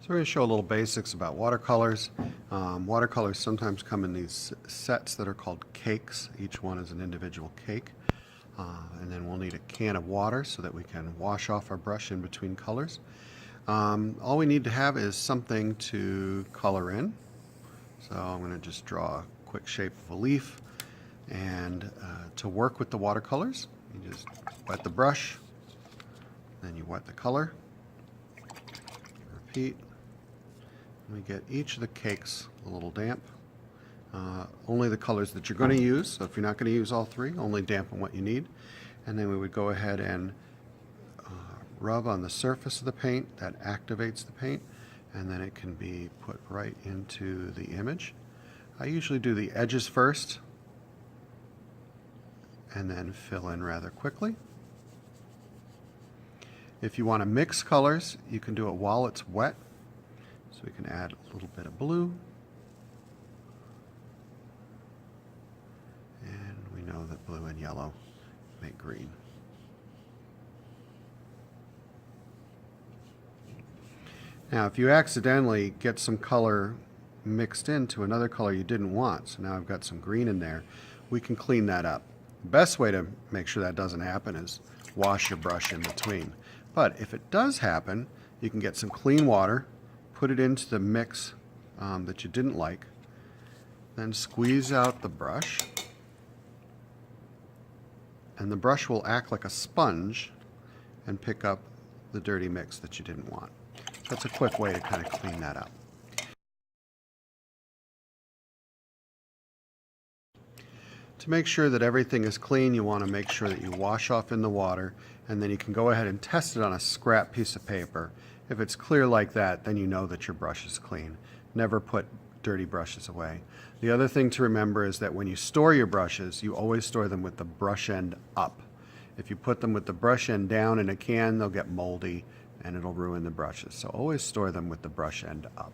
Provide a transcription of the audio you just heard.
So we're going to show a little basics about watercolors. Watercolors sometimes come in these sets that are called cakes. Each one is an individual cake. And then we'll need a can of water so that we can wash off our brush in between colors. All we need to have is something to color in. So I'm going to just draw a quick shape of a leaf. And to work with the watercolors, you just wet the brush, then you wet the color, repeat. We get each of the cakes a little damp. Only the colors that you're going to use, so if you're not going to use all three, only dampen what you need. And then we would go ahead and rub on the surface of the paint. That activates the paint, and then it can be put right into the image. I usually do the edges first and then fill in rather quickly. If you want to mix colors, you can do it while it's wet. So we can add a little bit of blue. And we know that blue and yellow make green. Now, if you accidentally get some color mixed into another color you didn't want, so now I've got some green in there, we can clean that up. The best way to make sure that doesn't happen is wash your brush in between. But if it does happen, you can get some clean water, put it into the mix that you didn't like, then squeeze out the brush, and the brush will act like a sponge and pick up the dirty mix that you didn't want. So that's a quick way to kind of clean that up. To make sure that everything is clean, you want to make sure that you wash off in the water, and then you can go ahead and test it on a scrap piece of paper. If it's clear like that, then you know that your brush is clean. Never put dirty brushes away. The other thing to remember is that when you store your brushes, you always store them with the brush end up. If you put them with the brush end down in a can, they'll get moldy and it'll ruin the brushes. So always store them with the brush end up.